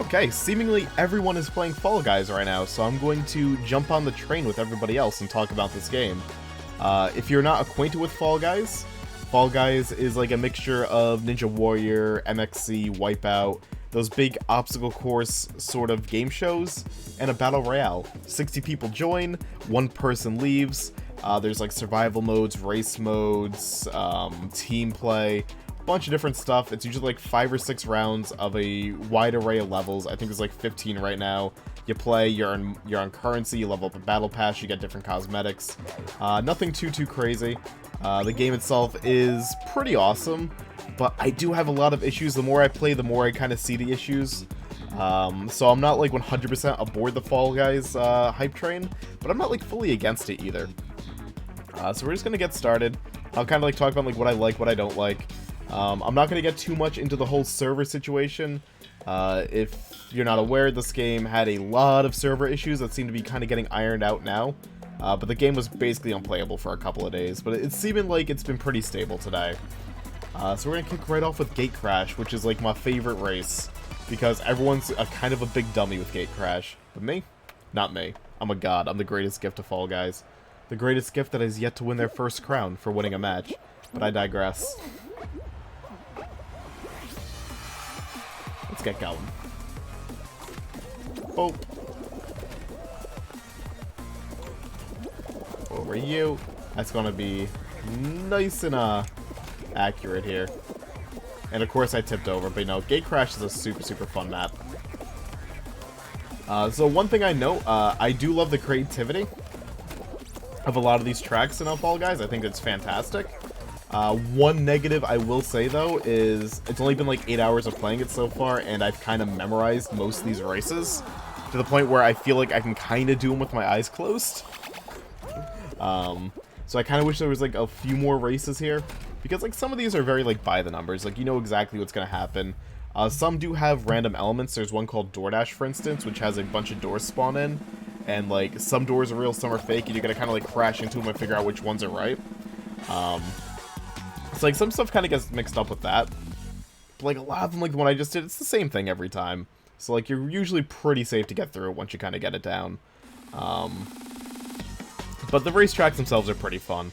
Okay, seemingly everyone is playing Fall Guys right now, so I'm going to jump on the train with everybody else and talk about this game. If you're not acquainted with Fall Guys is like a mixture of Ninja Warrior, MXC, Wipeout, those big obstacle course sort of game shows, and a battle royale. 60 people join, one person leaves. There's like survival modes, race modes, team play, bunch of different stuff. It's usually like 5 or 6 rounds of a wide array of levels. I think there's like 15 right now. You play, you're on currency, you level up a battle pass, you get different cosmetics. Nothing too crazy. The game itself is pretty awesome, but I do have a lot of issues. The more I play, the more I kind of see the issues. So I'm not like 100% aboard the Fall Guys hype train, but I'm not like fully against it either. So we're just gonna get started. I'll kind of like talk about like what I like, what I don't like. I'm not going to get too much into the whole server situation. If you're not aware, this game had a lot of server issues that seem to be kind of getting ironed out now. But the game was basically unplayable for a couple of days. But it's seeming like it's been pretty stable today. So we're going to kick right off with Gate Crash, which is like my favorite race. Because everyone's a kind of a big dummy with Gate Crash. But me? Not me. I'm a god. I'm the greatest gift of Fall Guys. The greatest gift that has yet to win their first crown for winning a match. But I digress. Let's get going. Oh. Over you. That's gonna be nice and accurate here. And of course I tipped over, but you know, Gate Crash is a super fun map. So one thing I know, I do love the creativity of a lot of these tracks in Fall Guys. I think it's fantastic. One negative I will say, though, is it's only been like 8 hours of playing it so far, and I've kind of memorized most of these races, to the point where I feel like I can kind of do them with my eyes closed. So I kind of wish there was like a few more races here, because like some of these are very like by the numbers, like you know exactly what's going to happen. Some do have random elements. There's one called DoorDash, for instance, which has a bunch of doors spawn in, and like some doors are real, some are fake, and you're going to kind of like crash into them and figure out which ones are right. So like some stuff kind of gets mixed up with that, but like a lot of them, like the one I just did, it's the same thing every time. So like you're usually pretty safe to get through it once you kind of get it down. But the racetracks themselves are pretty fun.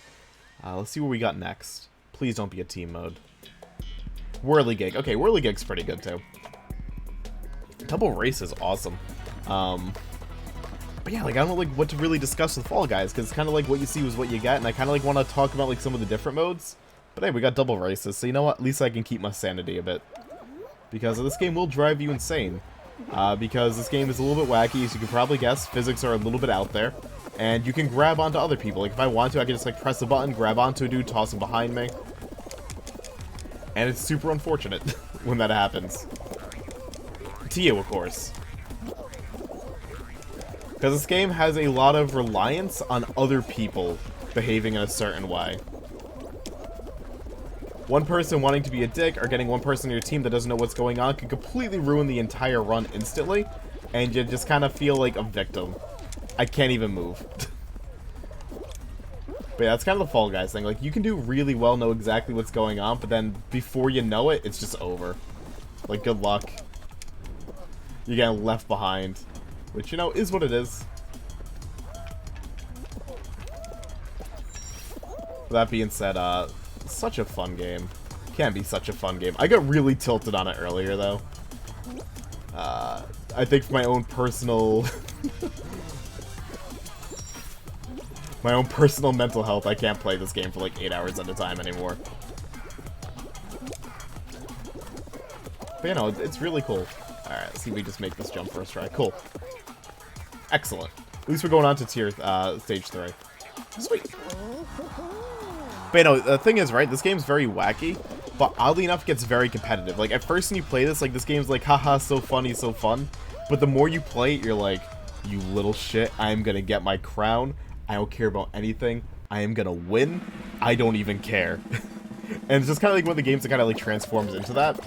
Let's see what we got next. Please don't be a team mode. Whirligig. Okay, Whirligig's pretty good too. Double race is awesome. But yeah, like I don't know like what to really discuss with Fall Guys, because it's kind of like what you see was what you get, and I kind of like want to talk about like some of the different modes. But hey, we got double races, so you know what? At least I can keep my sanity a bit. Because this game will drive you insane. Because this game is a little bit wacky, as you can probably guess. Physics are a little bit out there. And you can grab onto other people. Like, if I want to, I can just, like, press a button, grab onto a dude, toss him behind me. And it's super unfortunate when that happens. To you, of course. Because this game has a lot of reliance on other people behaving in a certain way. One person wanting to be a dick or getting one person on your team that doesn't know what's going on can completely ruin the entire run instantly, and you just kind of feel like a victim. I can't even move. But yeah, that's kind of the Fall Guys thing. Like, you can do really well, know exactly what's going on, but then before you know it, it's just over. Like, good luck. You're getting left behind. Which, you know, is what it is. That being said, such a fun game. Can be such a fun game. I got really tilted on it earlier, though. I think for my own personal... my own personal mental health, I can't play this game for like 8 hours at a time anymore. But you know, it's really cool. Alright, let's see if we just make this jump first try. Cool. Excellent. At least we're going on to stage 3. Sweet. But you know, the thing is, right, this game's very wacky, but oddly enough, it gets very competitive. Like, at first when you play this, like, this game's like, haha, so funny, so fun. But the more you play it, you're like, you little shit, I'm gonna get my crown. I don't care about anything. I am gonna win. I don't even care. And it's just kind of like one of the games that kind of like transforms into that.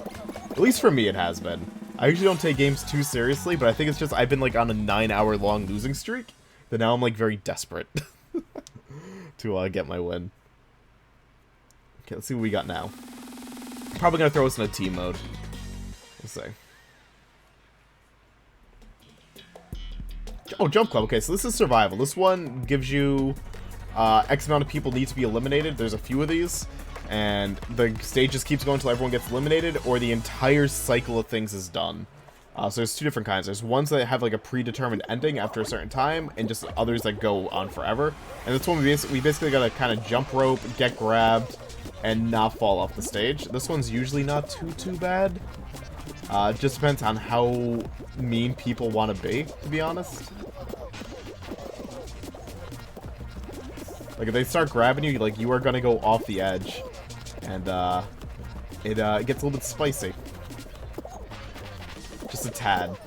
At least for me, it has been. I usually don't take games too seriously, but I think it's just I've been like on a 9-hour-long losing streak that now I'm like very desperate to get my win. Okay, let's see what we got now. Probably gonna throw us in a team mode. Let's see. Oh, Jump Club. Okay, so this is survival. This one gives you X amount of people need to be eliminated. There's a few of these, and the stage just keeps going until everyone gets eliminated, or the entire cycle of things is done. So there's two different kinds. There's ones that have like a predetermined ending after a certain time, and just others that go on forever. And this one we basically gotta kind of jump rope, get grabbed, and not fall off the stage. This one's usually not too bad. It just depends on how mean people want to be honest. Like, if they start grabbing you, like, you are gonna go off the edge. And, it gets a little bit spicy. Just a tad.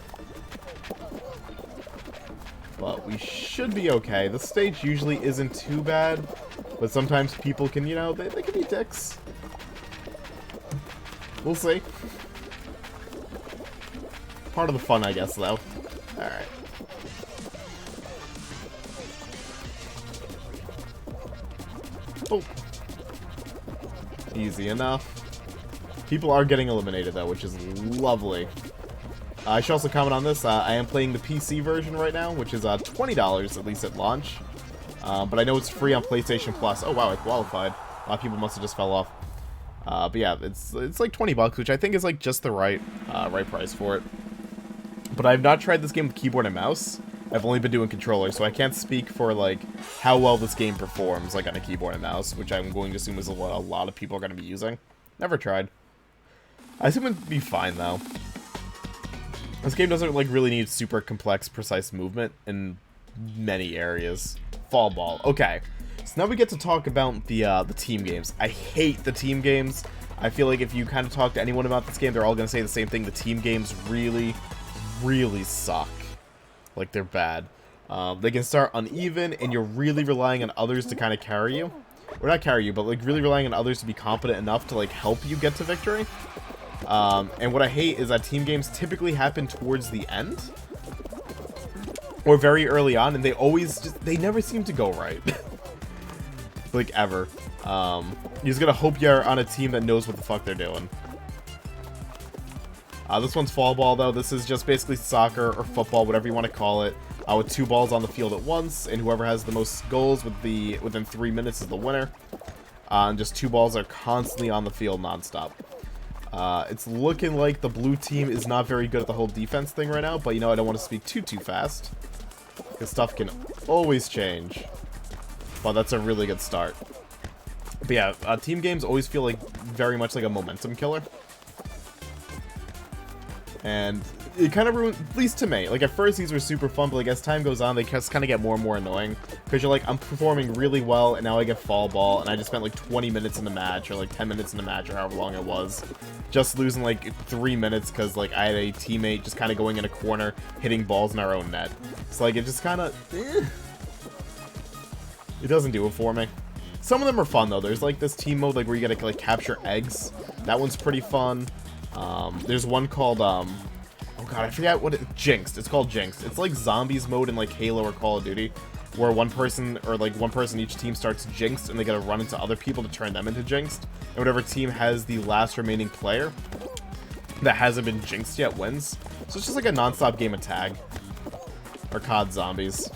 But we should be okay. The stage usually isn't too bad. But sometimes people can, you know, they can be dicks. We'll see. Part of the fun, I guess, though. Alright. Oh. Easy enough. People are getting eliminated, though, which is lovely. I should also comment on this. I am playing the PC version right now, which is $20, at least at launch. But I know it's free on PlayStation Plus. Oh, wow, I qualified. A lot of people must have just fell off. But yeah, it's like $20, which I think is like just the right price for it. But I've not tried this game with keyboard and mouse. I've only been doing controller, so I can't speak for like how well this game performs like on a keyboard and mouse, which I'm going to assume is a lot of people are going to be using. Never tried. I assume it'd be fine though. This game doesn't like really need super complex, precise movement in many areas. Fall ball. Okay. So now we get to talk about the team games. I hate the team games. I feel like if you kind of talk to anyone about this game, they're all going to say the same thing. The team games really suck. Like, they're bad. They can start uneven, and you're really relying on others to kind of carry you. Or not carry you, but like really relying on others to be competent enough to like help you get to victory. And what I hate is that team games typically happen towards the end. Or very early on, and they never seem to go right. Like, ever. You're just gonna hope you're on a team that knows what the fuck they're doing. This one's fall ball, though. This is just basically soccer or football, whatever you want to call it, with 2 balls on the field at once, and whoever has the most goals within 3 minutes is the winner. And just 2 balls are constantly on the field nonstop. It's looking like the blue team is not very good at the whole defense thing right now, but you know, I don't want to speak too fast, because stuff can always change. But that's a really good start. But yeah, team games always feel like very much like a momentum killer. And it kind of ruined, at least to me. Like, at first these were super fun, but like as time goes on, they just kind of get more and more annoying. Because you're like, I'm performing really well, and now I get fall ball, and I just spent like 20 minutes in the match, or like 10 minutes in the match, or however long it was. Just losing like 3 minutes because like I had a teammate just kind of going in a corner, hitting balls in our own net. It's like, it just kind of, it doesn't do it for me. Some of them are fun though. There's like this team mode like where you gotta like capture eggs. That one's pretty fun. There's one called, oh god, I forget what Jinxed. It's called Jinxed. It's like zombies mode in like Halo or Call of Duty, where one person each team starts Jinxed, and they gotta run into other people to turn them into Jinxed. And whatever team has the last remaining player that hasn't been Jinxed yet wins. So it's just like a non-stop game of tag. Or COD Zombies.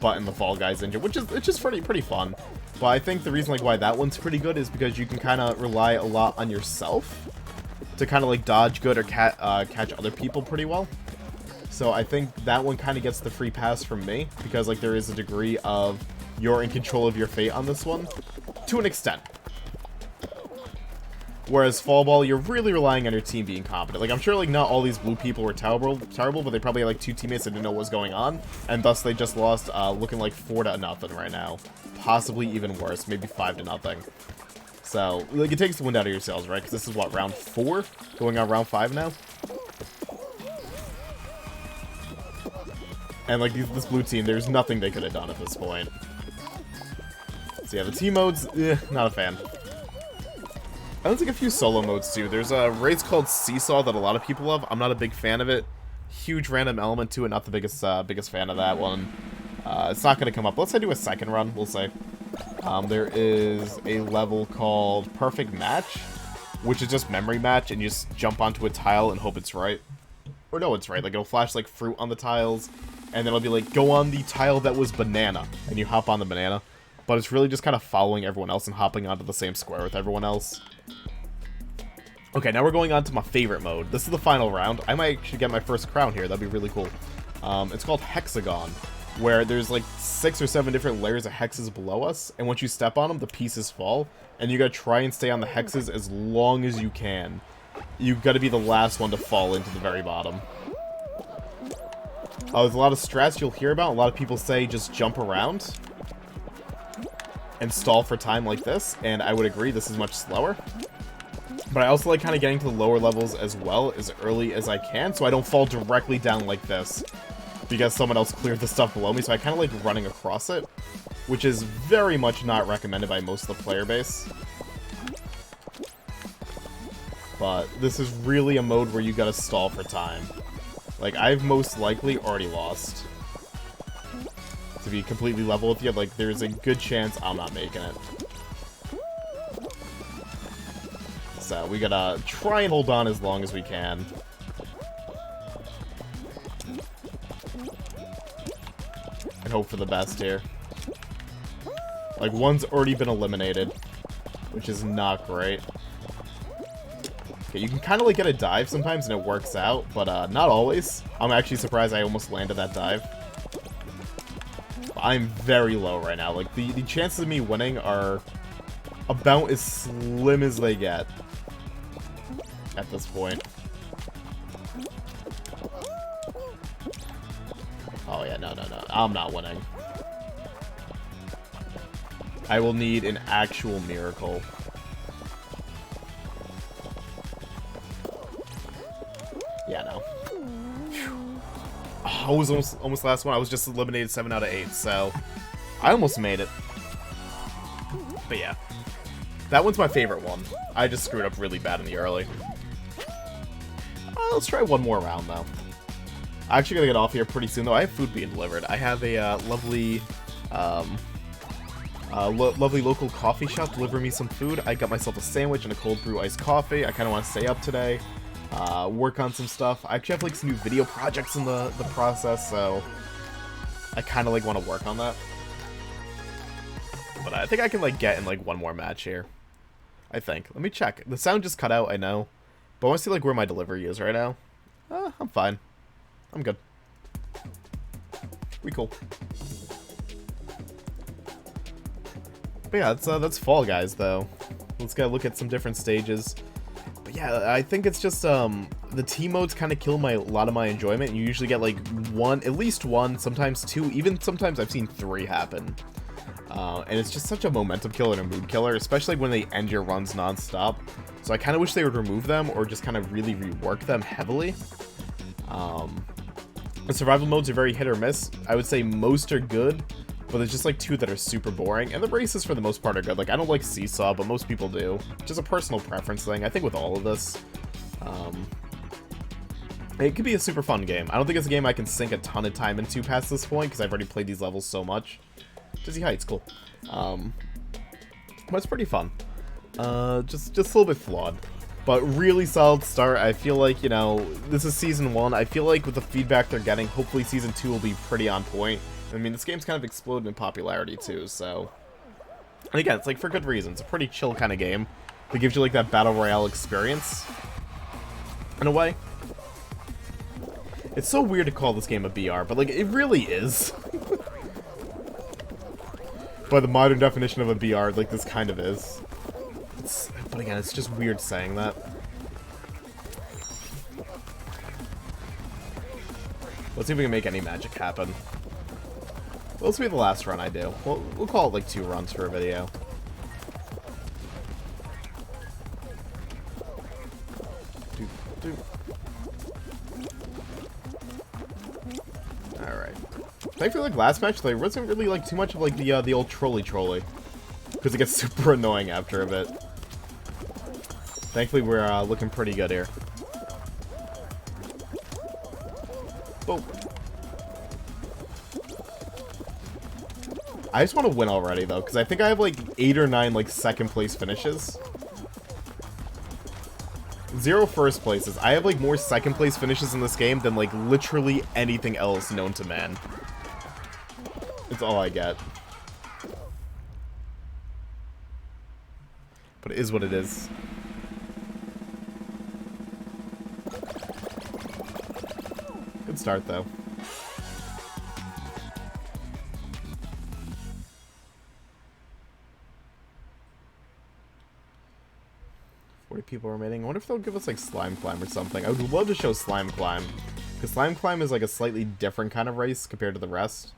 But in the Fall Guys engine, which is pretty fun. But I think the reason like why that one's pretty good is because you can kind of rely a lot on yourself to kind of like dodge good or catch other people pretty well. So I think that one kind of gets the free pass from me, because like there is a degree of you're in control of your fate on this one, to an extent. Whereas Fall Ball, you're really relying on your team being competent. Like, I'm sure like not all these blue people were terrible, but they probably had like 2 teammates that didn't know what was going on, and thus they just lost looking like 4-0 right now. Possibly even worse, maybe 5-0. So, like, it takes the wind out of your sails, right? Because this is, what, round 4? Going on round 5 now? And, like, this blue team, there's nothing they could have done at this point. So, yeah, the team modes, not a fan. There's, like, a few solo modes, too. There's a race called Seesaw that a lot of people love. I'm not a big fan of it. Huge random element to it. Not the biggest fan of that one. It's not going to come up. Let's say do a second run, we'll say. There is a level called Perfect Match, which is just memory match, and you just jump onto a tile and hope it's right. Or no, it's right. Like, it'll flash, like, fruit on the tiles, and then it'll be like, go on the tile that was banana, and you hop on the banana. But it's really just kind of following everyone else and hopping onto the same square with everyone else. Okay, now we're going on to my favorite mode. This is the final round. I might actually get my first crown here. That'd be really cool. It's called Hexagon, where there's like 6 or 7 different layers of hexes below us, and once you step on them, the pieces fall, and you gotta try and stay on the hexes as long as you can. You've got to be the last one to fall into the very bottom. There's a lot of strats you'll hear about. A lot of people say just jump around and stall for time like this, and I would agree, this is much slower. But I also like kind of getting to the lower levels as well as early as I can, so I don't fall directly down like this, because someone else cleared the stuff below me, so I kind of like running across it, which is very much not recommended by most of the player base. But this is really a mode where you gotta stall for time. Like, I've most likely already lost. To be completely level with you, like, there's a good chance I'm not making it. So, we gotta try and hold on as long as we can. And hope for the best here. Like, one's already been eliminated, which is not great. Okay, you can kind of like get a dive sometimes and it works out, but not always. I'm actually surprised I almost landed that dive. I'm very low right now. Like, the chances of me winning are about as slim as they get at this point. Oh yeah, no. I'm not winning. I will need an actual miracle. Yeah, no. Oh, I was almost last one. I was just eliminated 7 out of 8, so I almost made it. But yeah, that one's my favorite one. I just screwed up really bad in the early. Let's try one more round, though. I'm actually gonna get off here pretty soon, though. I have food being delivered. I have a lovely local coffee shop deliver me some food. I got myself a sandwich and a cold brew iced coffee. I kind of want to stay up today. Work on some stuff. I actually have like some new video projects in the process, so I kind of like want to work on that. But I think I can like get in like one more match here. I think. Let me check. The sound just cut out, I know. But I want to see like where my delivery is right now. I'm fine. I'm good. We cool. But yeah, that's Fall Guys though. Let's go look at some different stages. But yeah, I think it's just the team modes kind of kill a lot of my enjoyment. You usually get like at least one, sometimes 2, even sometimes I've seen 3 happen. And it's just such a momentum killer and a mood killer, especially when they end your runs non-stop. So I kind of wish they would remove them or just kind of really rework them heavily. The survival modes are very hit or miss. I would say most are good, but there's just like 2 that are super boring, and the races for the most part are good. Like, I don't like Seesaw, but most people do. Just a personal preference thing, I think, with all of this. It could be a super fun game. I don't think it's a game I can sink a ton of time into past this point, because I've already played these levels so much. Dizzy Heights, cool. But it's pretty fun. Just a little bit flawed. But really solid start. I feel like, you know, this is Season 1. I feel like with the feedback they're getting, hopefully Season 2 will be pretty on point. I mean, this game's kind of exploded in popularity, too, so... And again, it's like for good reason. It's a pretty chill kind of game that gives you, like, that Battle Royale experience. In a way. It's so weird to call this game a BR, but, like, it really is. By the modern definition of a BR, like, this kind of is. But again, it's just weird saying that. Let's see if we can make any magic happen. Well, this will be the last run I do. We'll call it like 2 runs for a video. Alright. Thankfully, like last match, there wasn't really like too much of like the old trolley. Because it gets super annoying after a bit. Thankfully, we're looking pretty good here. Boom. I just want to win already, though, because I think I have, like, 8 or 9, like, second-place finishes. 0 first places. I have, like, more second place finishes in this game than, like, literally anything else known to man. It's all I get. But it is what it is. Good start, though. People remaining. I wonder if they'll give us like Slime Climb or something. I would love to show Slime Climb, because Slime Climb is like a slightly different kind of race compared to the rest.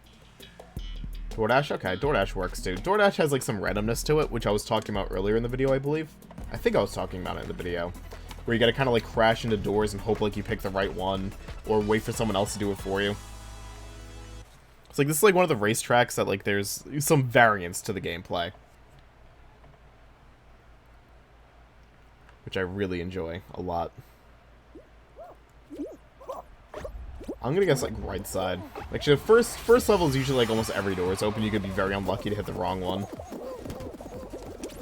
DoorDash? Okay, DoorDash works too. DoorDash has like some randomness to it, which I was talking about earlier in the video, I believe. I think I was talking about it in the video. Where you gotta kind of like crash into doors and hope like you pick the right one, or wait for someone else to do it for you. It's like, this is like one of the racetracks that like there's some variance to the gameplay, which I really enjoy a lot. I'm gonna guess like right side. Actually, the first level is usually like almost every door is open. You could be very unlucky to hit the wrong one,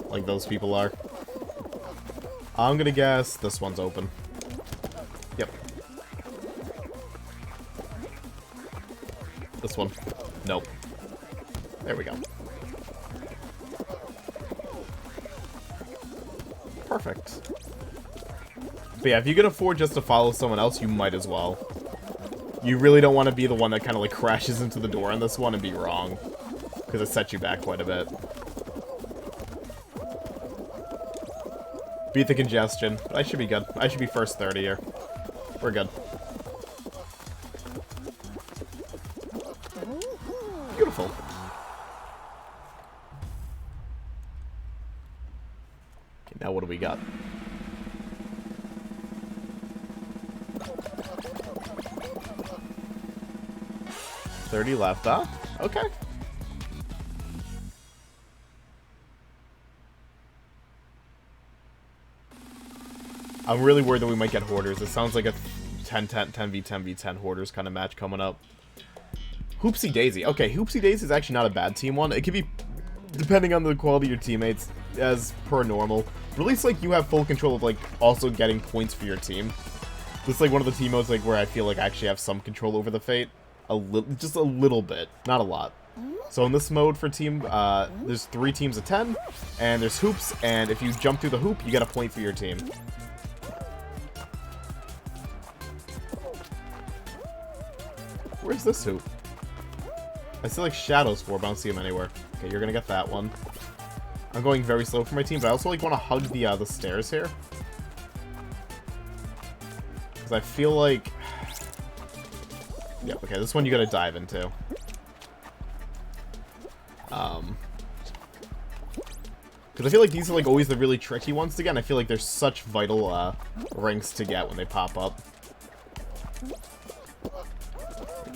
like those people are. I'm gonna guess this one's open. Yep. This one. Nope. There we go. Perfect. But yeah, if you can afford just to follow someone else, you might as well. You really don't want to be the one that kind of like crashes into the door on this one and be wrong, because it sets you back quite a bit. Beat the congestion. I should be good. I should be first 30 here. We're good. Beautiful. Okay, now what do we got? $30 left, huh? Okay. I'm really worried that we might get Hoarders. It sounds like a 10v10v10 Hoarders kind of match coming up. Hoopsie Daisy. Okay, Hoopsie Daisy is actually not a bad team one. It could be, depending on the quality of your teammates, as per normal. But at least, like, you have full control of, like, also getting points for your team. This is, like, one of the team modes, like, where I feel like I actually have some control over the fate. Just a little bit. Not a lot. So in this mode for team, there's 3 teams of 10, and there's hoops, and if you jump through the hoop, you get a point for your team. Where's this hoop? I see like shadows for, but I don't see them anywhere. Okay, you're gonna get that one. I'm going very slow for my team, but I also like want to hug the stairs here, because I feel like, yeah, okay, this one you gotta dive into. Because I feel like these are like always the really tricky ones to get, and I feel like there's such vital rings to get when they pop up.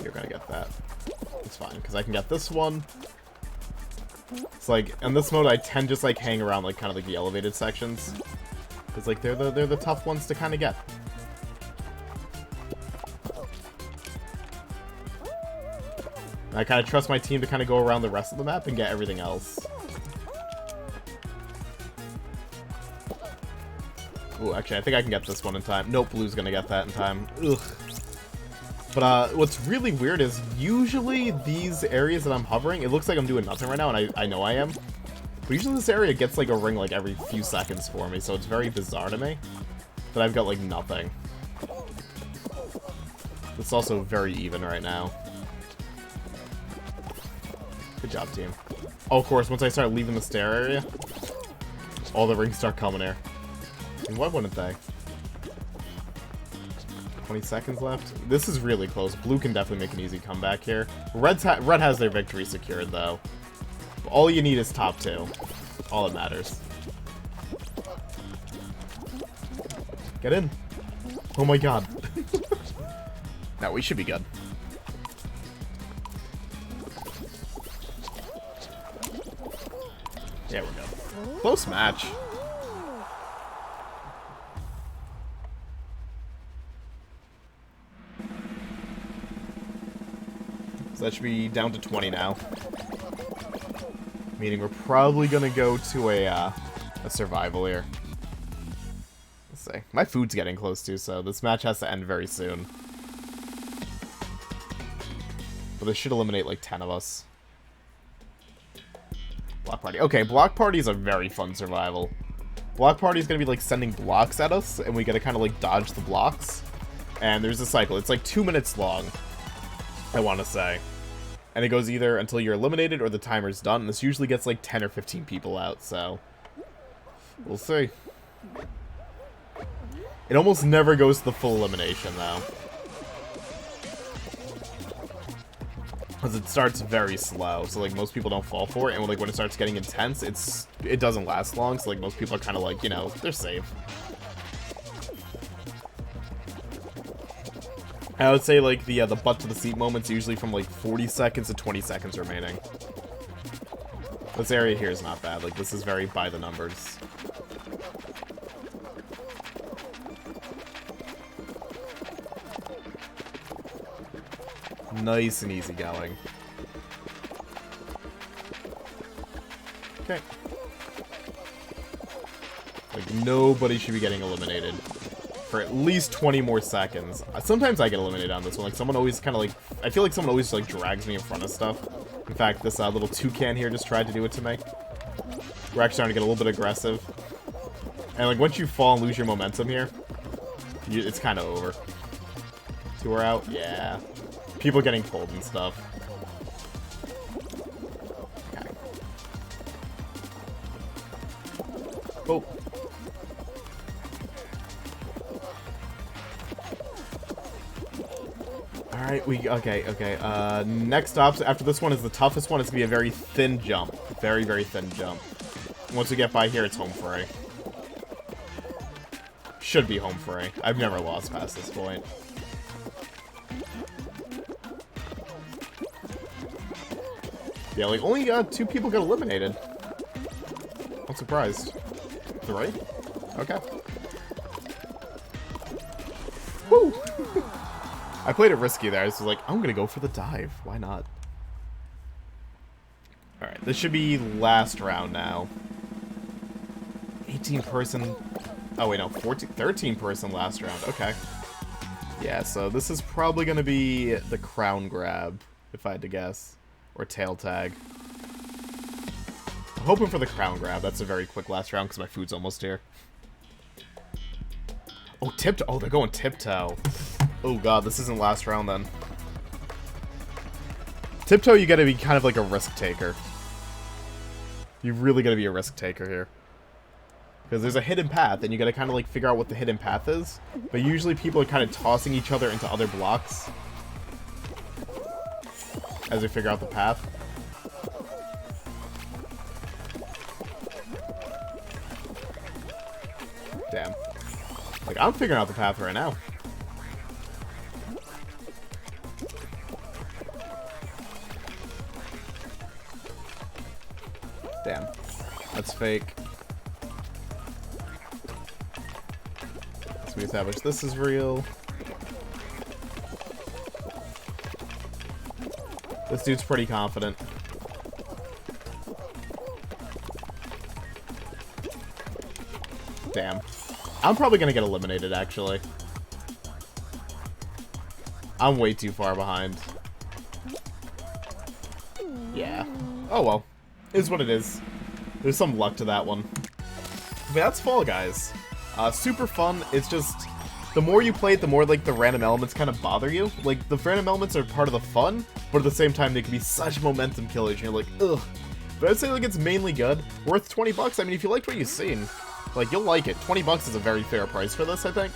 You're gonna get that. It's fine, because I can get this one. It's like, in this mode, I tend to just like hang around like kind of like the elevated sections, because like they're the tough ones to kind of get. And I kind of trust my team to kind of go around the rest of the map and get everything else. Ooh, actually, I think I can get this one in time. Nope, blue's gonna get that in time. Ugh. But what's really weird is usually these areas that I'm hovering, it looks like I'm doing nothing right now, and I know I am. But usually this area gets like a ring like every few seconds for me, so it's very bizarre to me that I've got like nothing. It's also very even right now. Good job, team. Oh, of course, once I start leaving the stair area, all the rings start coming here. And why wouldn't they? 20 seconds left. This is really close. Blue can definitely make an easy comeback here. Red has their victory secured, though. All you need is top 2. All that matters. Get in. Oh my god. No, we should be good. Yeah, we're good. Close match. So that should be down to 20 now. Meaning we're probably gonna go to a survival here. Let's see. see. My food's getting close too, so this match has to end very soon. But this should eliminate like 10 of us. Block party. Okay, block party is a very fun survival. Block party is going to be like sending blocks at us, and we got to kind of like dodge the blocks. And there's a cycle. It's like 2 minutes long, I want to say. And it goes either until you're eliminated or the timer's done. And this usually gets like 10 or 15 people out, so we'll see. It almost never goes to the full elimination, though. Because it starts very slow, so like most people don't fall for it, and like when it starts getting intense, it doesn't last long, so like most people are kind of like, you know, they're safe. I would say like the butt to the seat moment's usually from like 40 seconds to 20 seconds remaining. This area here is not bad, like this is very by the numbers. Nice and easy going. Okay. Like, nobody should be getting eliminated for at least 20 more seconds. Sometimes I get eliminated on this one. Like, someone always kind of, like... I feel like someone always, like, drags me in front of stuff. In fact, this little toucan here just tried to do it to me. We're actually starting to get a little bit aggressive. And, like, once you fall and lose your momentum here, it's kind of over. 2 are out? Yeah. People getting pulled and stuff. Okay. Oh. Alright, okay. Next up, after this one is the toughest one. It's gonna be a very thin jump. Very, very thin jump. Once we get by here, it's home free. Should be home free. I've never lost past this point. Yeah, like, only 2 people got eliminated. I'm surprised. 3? Okay. Woo! I played it risky there. I was like, I'm gonna go for the dive. Why not? Alright, this should be last round now. 18-person... Oh, wait, no. 13-person last round. Okay. Yeah, so this is probably gonna be the crown grab, if I had to guess. Or tail tag. I'm hoping for the crown grab. That's a very quick last round because my food's almost here. Oh, tiptoe. Oh, they're going tiptoe. Oh, God. This isn't last round, then. Tiptoe, you gotta be kind of like a risk taker. You really gotta be a risk taker here. Because there's a hidden path, and you gotta kind of like figure out what the hidden path is. But usually people are kind of tossing each other into other blocks as we figure out the path. Damn. Like, I'm figuring out the path right now. Damn. That's fake. So we establish this is real. This dude's pretty confident. Damn. I'm probably gonna get eliminated, actually. I'm way too far behind. Yeah. Oh well. Is what it is. There's some luck to that one. But that's Fall Guys. Super fun. It's just... the more you play it, the more, like, the random elements kind of bother you. Like, the random elements are part of the fun, but at the same time, they can be such momentum killers, and you're like, ugh. But I'd say, like, it's mainly good. Worth 20 bucks. I mean, if you liked what you've seen, like, you'll like it. 20 bucks is a very fair price for this, I think.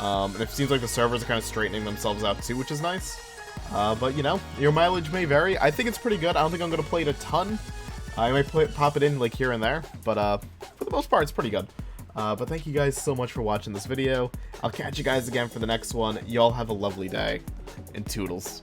And it seems like the servers are kind of straightening themselves out, too, which is nice. But, you know, your mileage may vary. I think it's pretty good. I don't think I'm going to play it a ton. I might pop it in, like, here and there. But, for the most part, it's pretty good. But thank you guys so much for watching this video. I'll catch you guys again for the next one. Y'all have a lovely day, and toodles.